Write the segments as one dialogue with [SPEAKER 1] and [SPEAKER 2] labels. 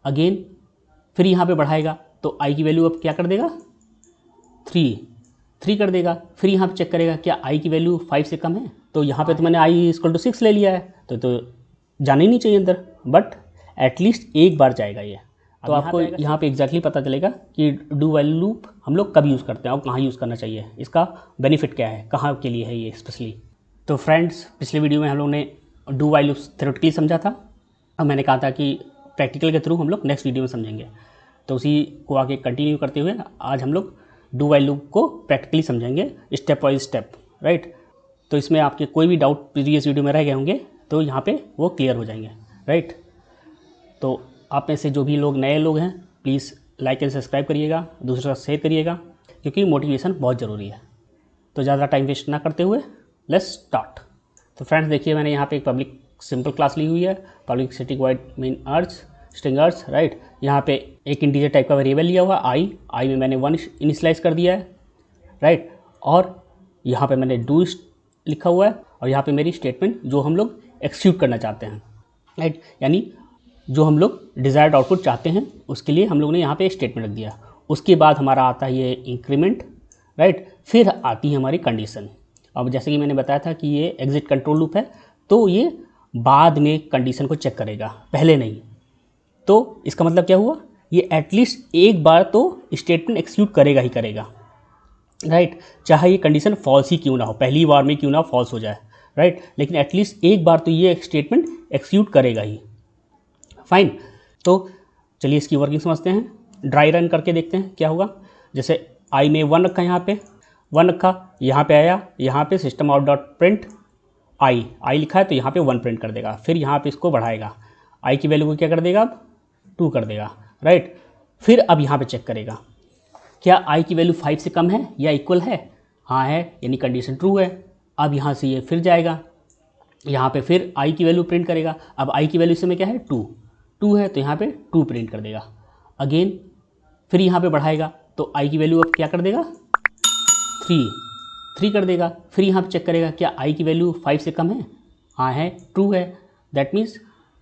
[SPEAKER 1] Again फिर यहाँ पे बढ़ाएगा तो आई की वैल्यू अब क्या कर देगा, 3 कर देगा। फिर यहाँ पे चेक करेगा क्या आई की वैल्यू 5 से कम है, तो यहाँ पे तो मैंने आई इक्वल टू 6 ले लिया है, तो जाना ही नहीं चाहिए अंदर, बट एटलीस्ट एक बार जाएगा ये। तो आपको यहाँ पे एग्जैक्टली पता चलेगा कि डू वाइल लूप हम लोग कब यूज़ करते हैं और कहाँ यूज़ करना चाहिए, इसका बेनिफिट क्या है, कहाँ के लिए है ये स्पेशली। तो फ्रेंड्स, पिछले वीडियो में हम लोग ने डू वाइल लूप थ्योरेटिकली समझा था और मैंने कहा था कि प्रैक्टिकल के थ्रू हम लोग नेक्स्ट वीडियो में समझेंगे। तो उसी को आगे कंटिन्यू करते हुए आज हम लोग डू वाइल लूप को प्रैक्टिकली समझेंगे स्टेप बाय स्टेप, राइट। तो इसमें आपके कोई भी डाउट प्रीवियस वीडियो में रह गए होंगे तो यहाँ पे वो क्लियर हो जाएंगे, राइट। तो आप में से जो भी लोग नए लोग हैं प्लीज़ लाइक एंड सब्सक्राइब करिएगा, दूसरे साथ शेयर करिएगा, क्योंकि मोटिवेशन बहुत ज़रूरी है। तो ज़्यादा टाइम वेस्ट ना करते हुए लेट्स स्टार्ट। तो फ्रेंड्स देखिए, मैंने यहाँ पे एक पब्लिक सिंपल क्लास ली हुई है, पब्लिक स्टैटिक वॉइड मेन अर्ज स्ट्रिंग अर्ज, राइट। यहाँ पे एक इंटीजर टाइप का वेरिएबल लिया हुआ आई में मैंने 1 इनिशियलाइज कर दिया है, राइट। और यहाँ पे मैंने डू लिखा हुआ है और यहाँ पे मेरी स्टेटमेंट जो हम लोग एक्सिक्यूट करना चाहते हैं, राइट। यानी जो हम लोग डिज़ायर्ड आउटपुट चाहते हैं उसके लिए हम लोग ने यहाँ पे स्टेटमेंट रख दिया। उसके बाद हमारा आता है ये इंक्रीमेंट, राइट। फिर आती है हमारी कंडीशन। अब जैसे कि मैंने बताया था कि ये एग्जिट कंट्रोल लूप है, तो ये बाद में कंडीशन को चेक करेगा, पहले नहीं। तो इसका मतलब क्या हुआ, ये एटलीस्ट एक बार तो स्टेटमेंट एक्सिक्यूट करेगा ही करेगा, राइट। चाहे ये कंडीशन फॉल्स ही क्यों ना हो, पहली बार में क्यों ना फॉल्स हो जाए, राइट, लेकिन एटलीस्ट एक बार तो ये स्टेटमेंट एक्सिक्यूट करेगा ही। फाइन। तो चलिए इसकी वर्किंग समझते हैं। ड्राई रन करके देखते हैं क्या होगा। जैसे आई में 1 रखा, यहाँ पे 1 रखा, यहाँ पे आया, यहाँ पे system out dot print I लिखा है तो यहाँ पे 1 प्रिंट कर देगा। फिर यहाँ पे इसको बढ़ाएगा, आई की वैल्यू को क्या कर देगा, अब 2 कर देगा, राइट। फिर अब यहाँ पे चेक करेगा क्या आई की वैल्यू 5 से कम है या इक्वल है, हाँ है, यानी कंडीशन ट्रू है। अब यहाँ से ये फिर जाएगा, यहाँ पे फिर आई की वैल्यू प्रिंट करेगा। अब आई की वैल्यू इसमें क्या है, 2 है तो यहाँ पे 2 प्रिंट कर देगा। अगेन फिर यहाँ पे बढ़ाएगा तो आई की वैल्यू अब क्या कर देगा, 3 कर देगा। फिर यहाँ पे चेक करेगा क्या आई की वैल्यू 5 से कम है, हाँ है, ट्रू है, दैट मीन्स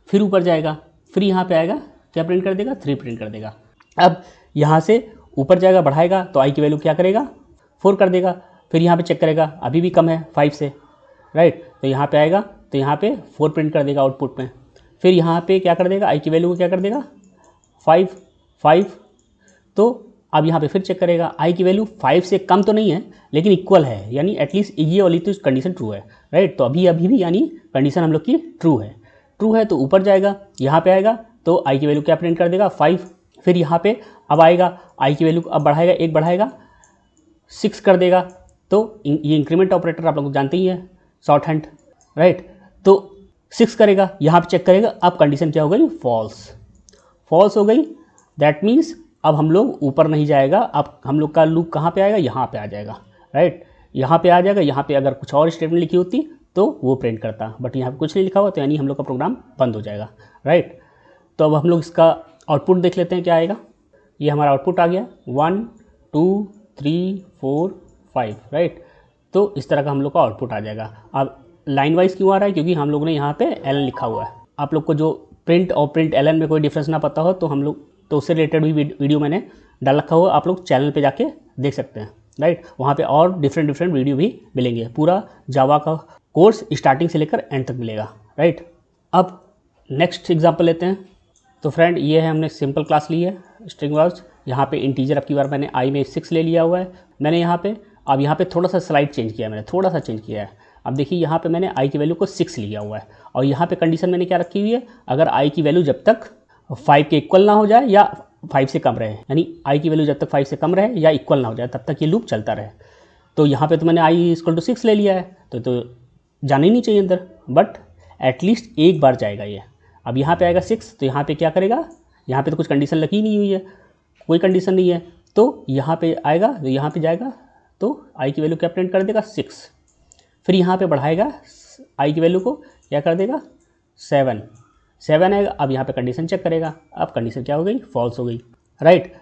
[SPEAKER 1] फिर ऊपर जाएगा। फिर यहाँ पे आएगा, क्या प्रिंट कर देगा, 3 प्रिंट कर देगा। अब यहाँ से ऊपर जाएगा, बढ़ाएगा तो आई की वैल्यू क्या करेगा, 4 कर देगा। फिर यहाँ पे चेक करेगा, अभी भी कम है 5 से, राइट। तो यहाँ पे आएगा तो यहाँ पे 4 प्रिंट कर देगा आउटपुट में। फिर यहाँ पे क्या कर देगा, आई की वैल्यू को क्या कर देगा, 5। तो अब यहाँ पे फिर चेक करेगा, आई की वैल्यू 5 से कम तो नहीं है लेकिन इक्वल है, यानी एटलीस्ट ये वाली तो कंडीशन ट्रू है, राइट। तो अभी भी यानी कंडीशन हम लोग की ट्रू है तो ऊपर जाएगा, यहाँ पे आएगा तो आई की वैल्यू क्या प्रिंट कर देगा, 5। फिर यहाँ पे अब आएगा, आई की वैल्यू अब बढ़ाएगा, 1 बढ़ाएगा, 6 कर देगा। तो ये इंक्रीमेंट ऑपरेटर आप लोग जानते ही हैं, शॉर्ट हैंड, राइट। तो 6 करेगा, यहाँ पे चेक करेगा, अब कंडीशन क्या हो गई, फॉल्स हो गई। दैट मीन्स अब हम लोग ऊपर नहीं जाएगा, अब हम लोग का लूप कहाँ पे आएगा, यहाँ पे आ जाएगा, राइट। यहाँ पे आ जाएगा। यहाँ पे अगर कुछ और स्टेटमेंट लिखी होती तो वो प्रिंट करता, बट यहाँ पे कुछ नहीं लिखा हुआ तो यानी हम लोग का प्रोग्राम बंद हो जाएगा, राइट। तो अब हम लोग इसका आउटपुट देख लेते हैं क्या आएगा। ये हमारा आउटपुट आ गया 1 2 3 4 5, राइट। तो इस तरह का हम लोग का आउटपुट आ जाएगा। अब लाइन वाइज क्यों आ रहा है, क्योंकि हम लोग ने यहाँ पे एल लिखा हुआ है। आप लोग को जो प्रिंट और प्रिंट एल में कोई डिफरेंस ना पता हो तो हम लोग तो उससे रिलेटेड भी वीडियो मैंने डाल रखा हुआ, आप लोग चैनल पे जाके देख सकते हैं, राइट। वहाँ पे और डिफरेंट वीडियो भी मिलेंगे। पूरा जावा का कोर्स स्टार्टिंग से लेकर एंड तक मिलेगा, राइट। अब नेक्स्ट एग्जाम्पल लेते हैं। तो फ्रेंड ये है, हमने सिंपल क्लास ली है स्ट्रिंग वर्ड्स। यहाँ पे इंटीजर अब की बार मैंने आई में 6 ले लिया हुआ है। मैंने यहाँ पे थोड़ा सा स्लाइड चेंज किया है, मैंने थोड़ा सा चेंज किया है। अब देखिए यहाँ पे मैंने आई की वैल्यू को 6 लिया हुआ है और यहाँ पे कंडीशन मैंने क्या रखी हुई है, अगर आई की वैल्यू जब तक 5 के इक्वल ना हो जाए या 5 से कम रहे, यानी आई की वैल्यू जब तक 5 से कम रहे या इक्वल ना हो जाए तब तक ये लूप चलता रहे। तो यहाँ पे तो मैंने आई इक्वल टू 6 ले लिया है तो जाना ही नहीं चाहिए अंदर, बट एटलीस्ट एक बार जाएगा ये। अब यहाँ पे आएगा 6 तो यहाँ पे क्या करेगा, यहाँ पे तो कुछ कंडीशन लगी नहीं हुई है, कोई कंडीशन नहीं है, तो यहाँ पे आएगा तो यहाँ पे जाएगा तो आई की वैल्यू क्या प्रिंट कर देगा, 6। फिर यहाँ पे बढ़ाएगा, आई की वैल्यू को क्या कर देगा, 7 आएगा। अब यहाँ पे कंडीशन चेक करेगा, अब कंडीशन क्या हो गई, फॉल्स हो गई, राइट।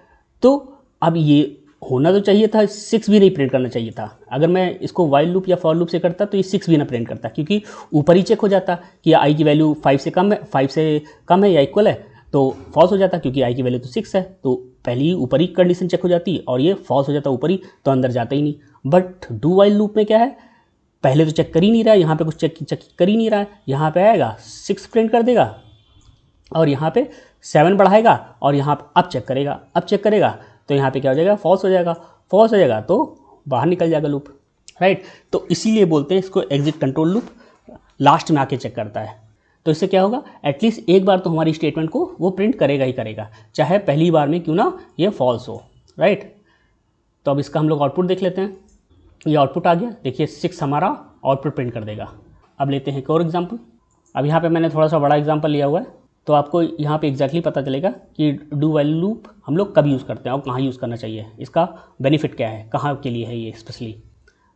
[SPEAKER 1] तो अब ये होना तो चाहिए था, 6 भी नहीं प्रिंट करना चाहिए था। अगर मैं इसको वाइल लूप या फॉर लूप से करता तो ये 6 भी ना प्रिंट करता, क्योंकि ऊपर ही चेक हो जाता कि आई की वैल्यू 5 से कम है या इक्वल है। तो फॉल्स हो जाता क्योंकि आई की वैल्यू तो 6 है, तो पहली ऊपरी कंडीशन चेक हो जाती और ये फॉल्स हो जाता ऊपरी, तो अंदर जाता ही नहीं। बट डू वाइल लूप में क्या है, पहले तो चेक कर ही नहीं रहा है, यहाँ पे कुछ चेक कर ही नहीं रहा है, यहाँ पे आएगा 6 प्रिंट कर देगा और यहाँ पे 7 बढ़ाएगा और यहाँ पे अब चेक करेगा तो यहाँ पे क्या हो जाएगा, फॉल्स हो जाएगा तो बाहर निकल जाएगा लूप, राइट। तो इसीलिए बोलते हैं इसको एग्जिट कंट्रोल लूप, लास्ट में आके चेक करता है। तो इससे क्या होगा, एटलीस्ट एक बार तो हमारी स्टेटमेंट को वो प्रिंट करेगा ही करेगा, चाहे पहली बार में क्यों ना ये फॉल्स हो, राइट। तो अब इसका हम लोग आउटपुट देख लेते हैं। ये आउटपुट आ गया, देखिए 6 हमारा आउटपुट प्रिंट कर देगा। अब लेते हैं एक और एग्जाम्पल। अब यहाँ पे मैंने थोड़ा सा बड़ा एग्जाम्पल लिया हुआ है, तो आपको यहाँ पे एग्जैक्टली पता चलेगा कि डू वाइल लूप हम लोग कब यूज़ करते हैं और कहाँ यूज़ करना चाहिए, इसका बेनिफिट क्या है, कहाँ के लिए है ये स्पेशली,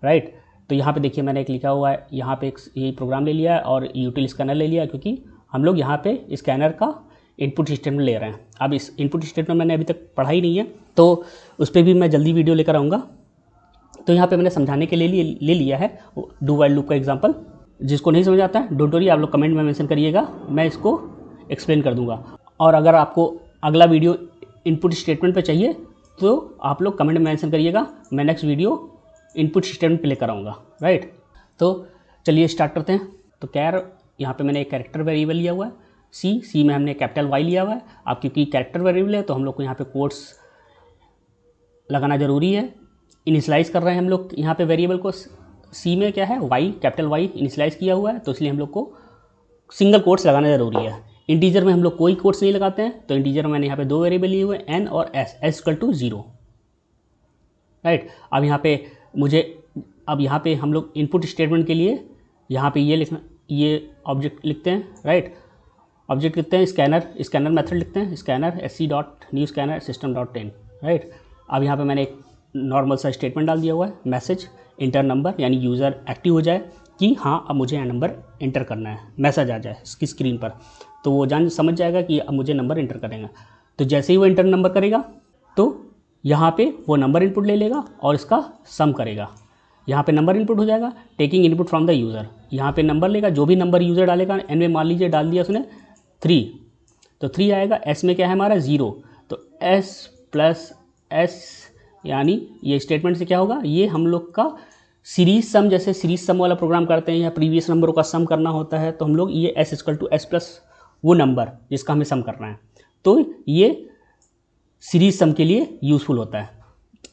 [SPEAKER 1] राइट। तो यहाँ पे देखिए मैंने एक लिखा हुआ है, यहाँ पे एक ये प्रोग्राम ले लिया है और यूटिल स्कैनर ले लिया, क्योंकि हम लोग यहाँ पे स्कैनर का इनपुट स्टेटमेंट ले रहे हैं। अब इस इनपुट स्टेटमेंट मैंने अभी तक पढ़ा ही नहीं है, तो उस पर भी मैं जल्दी वीडियो लेकर आऊँगा। तो यहाँ पे मैंने समझाने के लिए ले लिया है डू वाइल लूप का एग्जांपल। जिसको नहीं समझ आता है डोंट वरी, आप लोग कमेंट में मेंशन करिएगा, मैं इसको एक्सप्लेन कर दूंगा। और अगर आपको अगला वीडियो इनपुट स्टेटमेंट पे चाहिए तो आप लोग कमेंट में मेंशन करिएगा, मैं नेक्स्ट वीडियो इनपुट स्टेटमेंट पे लेकर आऊँगा, राइट। तो चलिए स्टार्ट करते हैं। तो कैर यहाँ पे मैंने एक कैरेक्टर वेरिएबल लिया हुआ है, सी में हमने कैपिटल वाई लिया हुआ है। अब क्योंकि कैरेक्टर वेरिएबल है तो हम लोग को यहाँ पे कोट्स लगाना ज़रूरी है। इनिशियलाइज़ कर रहे हैं हम लोग यहाँ पे वेरिएबल को, सी में क्या है वाई, कैपिटल वाई इनिशियलाइज़ किया हुआ है, तो इसलिए हम लोग को सिंगल कोट्स लगाना ज़रूरी है। इंटीजर में हम लोग कोई कोट्स नहीं लगाते हैं, तो इंटीजर में मैंने यहाँ पे 2 वेरिएबल लिए हुए हैं, एन और एस इक्वल टू 0, राइट। अब यहाँ पे हम लोग इनपुट स्टेटमेंट के लिए यहाँ पे ये ऑब्जेक्ट लिखते हैं, राइट। ऑब्जेक्ट लिखते हैं स्कैनर मेथड लिखते हैं, scanner sc.new scanner system.in, right. अब यहाँ पे मैंने एक नॉर्मल सा स्टेटमेंट डाल दिया हुआ है, मैसेज इंटर नंबर, यानी यूज़र एक्टिव हो जाए कि हाँ अब मुझे नंबर इंटर करना है, मैसेज आ जाए इसकी स्क्रीन पर, तो वो समझ जाएगा कि अब मुझे नंबर इंटर करेगा। तो जैसे ही वो इंटर नंबर करेगा तो यहाँ पे वो नंबर इनपुट ले लेगा और इसका सम करेगा। यहाँ पे नंबर इनपुट हो जाएगा, taking input from the user, यहाँ पे नंबर लेगा, जो भी नंबर यूज़र डालेगा, एन में मान लीजिए डाल दिया उसने 3, तो 3 आएगा। एस में क्या है हमारा 0, तो एस प्लस एस, यानी ये स्टेटमेंट से क्या होगा, ये हम लोग का सीरीज सम, जैसे सीरीज सम वाला प्रोग्राम करते हैं या प्रीवियस नंबरों का सम करना होता है, तो हम लोग ये s equal to s plus वो नंबर जिसका हमें सम करना है, तो ये सीरीज सम के लिए यूज़फुल होता है।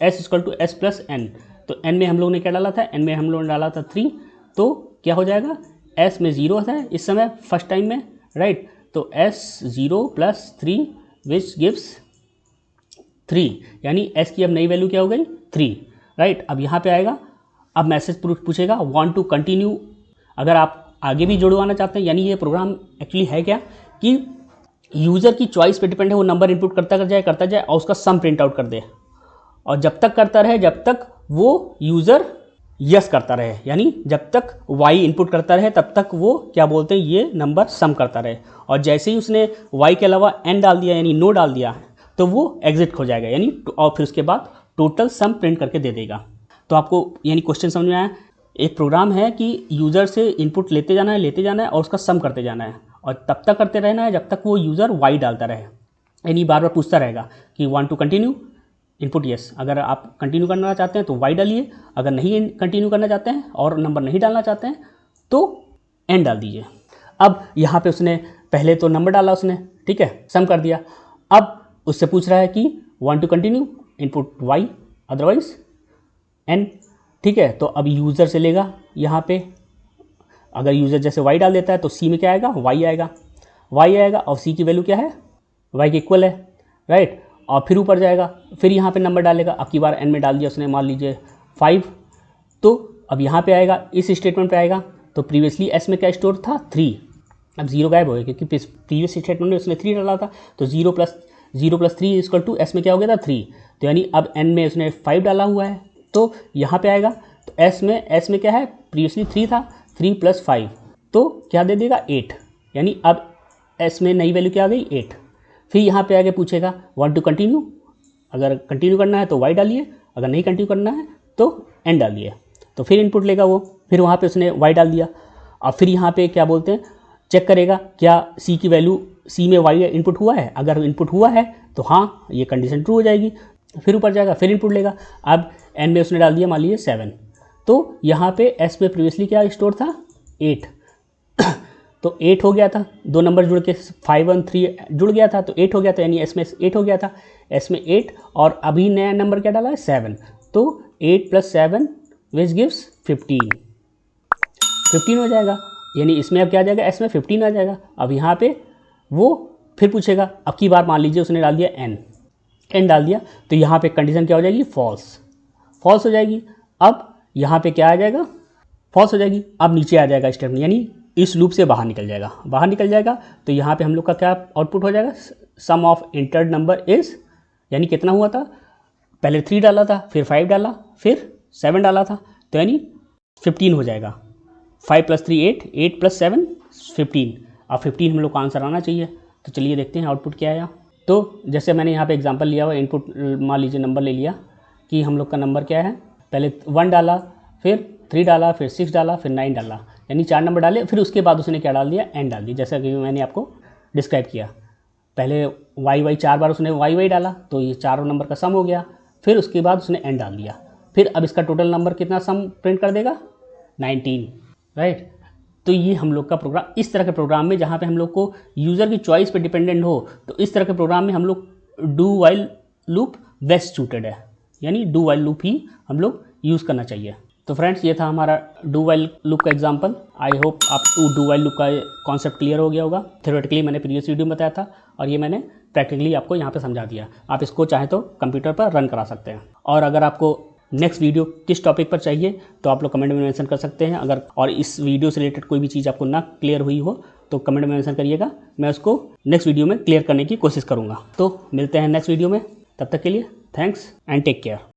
[SPEAKER 1] S equal to s plus n, तो एन में हम लोग ने क्या डाला था, एन में हम लोग ने डाला था 3, तो क्या हो जाएगा, एस में 0 है इस समय फर्स्ट टाइम में, राइट। तो एस 0 प्लस 3 विच गिव्स 3, यानी एस की अब नई वैल्यू क्या हो गई 3, राइट। अब यहाँ पे आएगा, अब मैसेज पूछेगा वांट टू कंटिन्यू, अगर आप आगे भी जुड़वाना चाहते हैं, यानी ये प्रोग्राम एक्चुअली है क्या कि यूज़र की चॉइस पे डिपेंड है, वो नंबर इनपुट करता जाए और उसका सम प्रिंट आउट कर दे, और जब तक करता रहे जब तक वो यूज़र यस करता रहे, यानी जब तक वाई इनपुट करता रहे तब तक वो क्या बोलते हैं ये नंबर सम करता रहे, और जैसे ही उसने वाई के अलावा एन डाल दिया यानी नो डाल दिया तो वो एग्जिट हो जाएगा, यानी और फिर उसके बाद टोटल सम प्रिंट करके दे देगा। तो आपको यानी क्वेश्चन समझ में आया, एक प्रोग्राम है कि यूज़र से इनपुट लेते जाना है और उसका सम करते जाना है, और तब तक करते रहना है जब तक वो यूज़र वाई डालता रहे, यानी बार बार पूछता रहेगा कि want to continue, input yes, अगर आप कंटिन्यू करना चाहते हैं तो वाई डालिए, अगर नहीं कंटिन्यू करना चाहते हैं और नंबर नहीं डालना चाहते हैं तो एन डाल दीजिए। अब यहाँ पे उसने पहले तो नंबर डाला उसने, ठीक है, सम कर दिया, अब उससे पूछ रहा है कि want to continue, input y otherwise n, ठीक है। तो अब यूज़र से लेगा, यहाँ पे अगर यूज़र जैसे वाई डाल देता है तो सी में क्या आएगा, वाई आएगा और सी की वैल्यू क्या है, वाई के इक्वल है, राइट। और फिर ऊपर जाएगा, फिर यहाँ पे नंबर डालेगा, अब की बार एन में डाल दिया उसने, मान लीजिए 5, तो अब यहाँ पे आएगा, इस स्टेटमेंट पे आएगा, तो प्रीवियसली एस में क्या स्टोर था 3, अब 0 गायब हो गया क्योंकि प्रीवियस स्टेटमेंट में उसने 3 डाला था, तो 0 प्लस 3 इक्वल टू एस में क्या हो गया था 3, तो यानी अब एन में उसने 5 डाला हुआ है, तो यहाँ पे आएगा, तो एस में क्या है, प्रीवियसली 3 था, 3 प्लस 5 तो क्या दे देगा 8, यानी अब एस में नई वैल्यू क्या आ गई 8। फिर यहाँ पे आगे पूछेगा वांट टू कंटिन्यू, अगर कंटिन्यू करना है तो वाई डालिए, अगर नहीं कंटिन्यू करना है तो एन डालिए, तो फिर इनपुट लेगा वो, फिर वहाँ पे उसने वाई डाल दिया। अब फिर यहाँ पे क्या बोलते हैं, चेक करेगा क्या सी की वैल्यू, सी में वाई इनपुट हुआ है, अगर इनपुट हुआ है तो हाँ ये कंडीशन ट्रू हो जाएगी। फिर ऊपर जाएगा, फिर इनपुट लेगा। अब एन में उसने डाल दिया मान लीजिए 7, तो यहाँ पे एस में प्रीवियसली क्या स्टोर था 8 तो 8 हो गया था, दो नंबर जुड़ के 5 1 3 जुड़ गया था तो 8 हो गया था, यानी एस में 8 हो गया था, एस में 8 और अभी नया नंबर क्या डाला है 7, तो 8 + 7 विच गिव्स 15 हो जाएगा, यानी इसमें अब क्या आ जाएगा एस में 15 आ जाएगा। अब यहाँ पे वो फिर पूछेगा, अब की बार मान लीजिए उसने डाल दिया एन डाल दिया, तो यहाँ पे कंडीशन क्या हो जाएगी फॉल्स हो जाएगी। अब यहाँ पे क्या आ जाएगा फॉल्स हो जाएगी। अब नीचे आ जाएगा स्टेटमेंट, यानी इस लूप से बाहर निकल जाएगा। तो यहाँ पे हम लोग का क्या आउटपुट हो जाएगा, सम ऑफ इंटर्ड नंबर इज, यानी कितना हुआ था, पहले 3 डाला था, फिर 5 डाला, फिर 7 डाला था, तो यानी 15 हो जाएगा। 5 + 3 8, 8 + 7 15। अब 15 हम लोग का आंसर आना चाहिए। तो चलिए देखते हैं आउटपुट क्या आया। तो जैसे मैंने यहाँ पे एग्जांपल लिया हुआ, इनपुट मान लीजिए नंबर ले लिया कि हम लोग का नंबर क्या है, पहले 1 डाला, फिर 3 डाला, फिर 6 डाला, फिर 9 डाला, यानी 4 नंबर डाले। फिर उसके बाद उसने क्या डाल दिया, एन डाल दी, जैसा कि मैंने आपको डिस्क्राइब किया। पहले वाई 4 बार उसने वाई डाला, तो ये चारों नंबर का सम हो गया। फिर उसके बाद उसने एन डाल दिया। फिर अब इसका टोटल नंबर कितना सम प्रिंट कर देगा 19, राइट। तो ये हम लोग का प्रोग्राम, इस तरह के प्रोग्राम में जहाँ पे हम लोग को यूज़र की चॉइस पे डिपेंडेंट हो, तो इस तरह के प्रोग्राम में हम लोग do while loop best suited है, यानी डू वाइल लूप ही हम लोग यूज़ करना चाहिए। तो फ्रेंड्स ये था हमारा डू वाइल लूप का एग्जांपल। आई होप आपको डू वाइल लूप का कॉन्सेप्ट क्लियर हो गया होगा। थ्योरेटिकली मैंने प्रीवियस वीडियो में बताया था और ये मैंने प्रैक्टिकली आपको यहाँ पे समझा दिया। आप इसको चाहे तो कंप्यूटर पर रन करा सकते हैं। और अगर आपको नेक्स्ट वीडियो किस टॉपिक पर चाहिए तो आप लोग कमेंट में मेंशन कर सकते हैं। अगर और इस वीडियो से रिलेटेड कोई भी चीज़ आपको ना क्लियर हुई हो तो कमेंट में मेंशन करिएगा, मैं उसको नेक्स्ट वीडियो में क्लियर करने की कोशिश करूँगा। तो मिलते हैं नेक्स्ट वीडियो में, तब तक के लिए थैंक्स एंड टेक केयर।